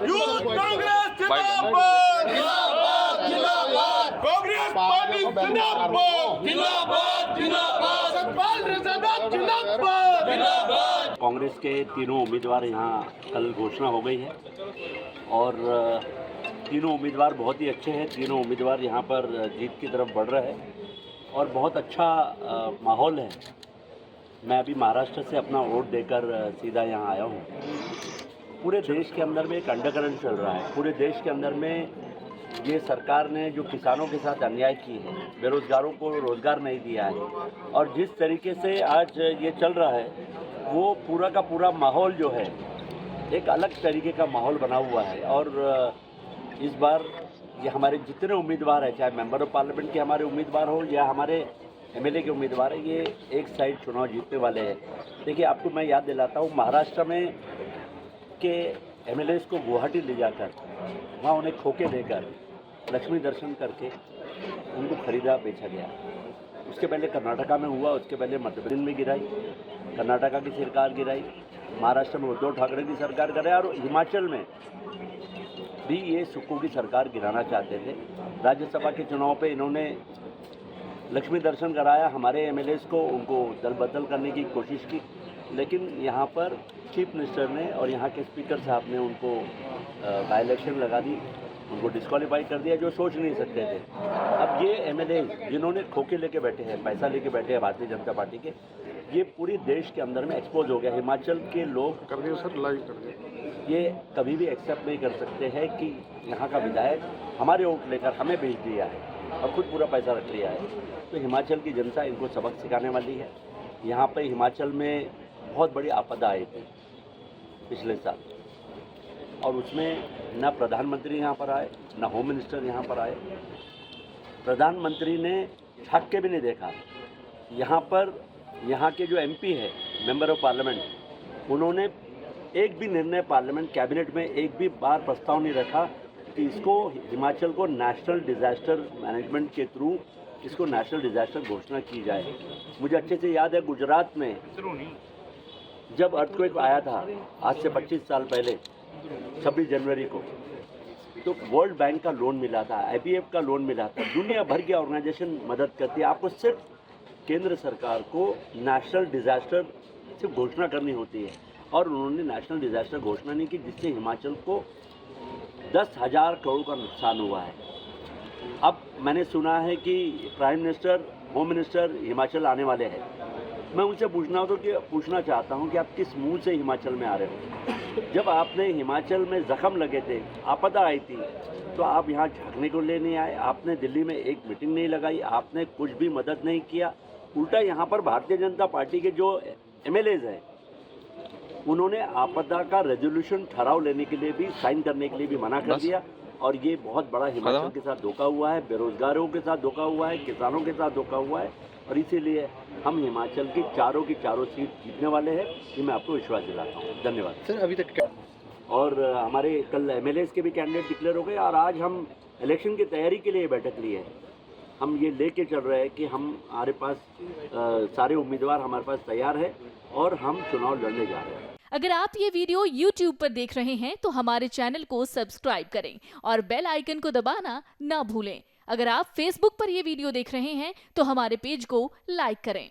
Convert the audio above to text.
Youth Congress जिंदाबाद, Congress party जिंदाबाद, सतपाल रजादा जिंदाबाद। कांग्रेस के तीनों उम्मीदवार यहाँ कल घोषणा हो गई है और तीनों उम्मीदवार बहुत ही अच्छे हैं। तीनों उम्मीदवार यहाँ पर जीत की तरफ बढ़ रहे हैं और बहुत अच्छा माहौल है। मैं अभी महाराष्ट्र से अपना वोट देकर सीधा यहाँ आया हूँ। पूरे देश के अंदर में एक अंडरकरंट चल रहा है। पूरे देश के अंदर में ये सरकार ने जो किसानों के साथ अन्याय की है, बेरोजगारों को रोजगार नहीं दिया है और जिस तरीके से आज ये चल रहा है वो पूरा का पूरा माहौल जो है एक अलग तरीके का माहौल बना हुआ है। और इस बार ये हमारे जितने उम्मीदवार हैं, चाहे मेंबर ऑफ पार्लियामेंट के हमारे उम्मीदवार हो या हमारे एमएलए के उम्मीदवार हैं, ये एक साइड चुनाव जीतने वाले हैं। देखिए, आपको मैं याद दिलाता हूँ, महाराष्ट्र में के एमएलएस को गुवाहाटी ले जाकर वहाँ उन्हें खोके देकर लक्ष्मी दर्शन करके उनको खरीदा बेचा गया। उसके पहले कर्नाटका में हुआ, उसके पहले मध्य प्रदेश में गिराई, कर्नाटका की सरकार गिराई, महाराष्ट्र में उद्धव ठाकरे की सरकार गिराई और हिमाचल में भी ये सुक्खू की सरकार गिराना चाहते थे। राज्यसभा के चुनाव पे इन्होंने लक्ष्मी दर्शन कराया हमारे एमएलएस को, उनको दल बदल करने की कोशिश की, लेकिन यहाँ पर चीफ मिनिस्टर ने और यहाँ के स्पीकर साहब ने उनको बाई इलेक्शन लगा दी, उनको डिस्क्वालीफाई कर दिया, जो सोच नहीं सकते थे। अब ये एमएलए जिन्होंने खोके लेके बैठे हैं, पैसा लेके बैठे हैं भारतीय जनता पार्टी के, ये पूरी देश के अंदर में एक्सपोज हो गया। हिमाचल के लोग कर दिए सर, लाइव कर दिए। ये कभी भी एक्सेप्ट नहीं कर सकते हैं कि यहाँ का विधायक हमारे वोट लेकर हमें भेज दिया है और खुद पूरा पैसा रख लिया है। तो हिमाचल की जनता इनको सबक सिखाने वाली है। यहाँ पर हिमाचल में बहुत बड़ी आपदा आई थी पिछले साल और उसमें ना प्रधानमंत्री यहाँ पर आए, ना होम मिनिस्टर यहाँ पर आए। प्रधानमंत्री ने झाँक के भी नहीं देखा। यहाँ पर यहाँ के जो एमपी है, मेंबर ऑफ पार्लियामेंट, उन्होंने एक भी निर्णय पार्लियामेंट कैबिनेट में एक भी बार प्रस्ताव नहीं रखा कि इसको हिमाचल को नेशनल डिज़ास्टर मैनेजमेंट के थ्रू इसको नेशनल डिज़ास्टर घोषणा की जाए। मुझे अच्छे से याद है, गुजरात में जब अर्थक्वेक आया था आज से 25 साल पहले 26 जनवरी को, तो वर्ल्ड बैंक का लोन मिला था, आईपीएफ का लोन मिला था। दुनिया भर की ऑर्गेनाइजेशन मदद करती है। आपको सिर्फ केंद्र सरकार को नेशनल डिज़ास्टर से घोषणा करनी होती है और उन्होंने नेशनल डिज़ास्टर घोषणा नहीं की, जिससे हिमाचल को 10,000 करोड़ का नुकसान हुआ है। अब मैंने सुना है कि prime minister, home minister Himachal आने वाले हैं। मैं उनसे पूछना चाहता हूं कि आप किस मुंह से हिमाचल में आ रहे हो? जब आपने हिमाचल में जख्म लगे थे, आपदा आई थी, तो आप यहाँ झाँकने को ले नहीं आए। आपने दिल्ली में एक मीटिंग नहीं लगाई, आपने कुछ भी मदद नहीं किया। उल्टा यहाँ पर भारतीय जनता पार्टी के जो एमएलएज हैं, उन्होंने आपदा का रेजोल्यूशन ठहराव लेने के लिए भी, साइन करने के लिए भी मना कर दिया और ये बहुत बड़ा हिमाचल के साथ धोखा हुआ है, बेरोजगारों के साथ धोखा हुआ है, किसानों के साथ धोखा हुआ है और इसीलिए हम हिमाचल की चारों सीट जीतने वाले हैं। ये मैं आपको विश्वास दिलाता हूँ। धन्यवाद सर। अभी तक और हमारे कल एमएलएस के भी कैंडिडेट डिक्लेयर हो गए और आज हम इलेक्शन की तैयारी के लिए बैठक ली है। हम ये लेके चल रहे हैं कि हमारे पास सारे उम्मीदवार हमारे पास तैयार है और हम चुनाव लड़ने जा रहे हैं। अगर आप ये वीडियो YouTube पर देख रहे हैं तो हमारे चैनल को सब्सक्राइब करें और बेल आइकन को दबाना ना भूलें। अगर आप Facebook पर ये वीडियो देख रहे हैं तो हमारे पेज को लाइक करें।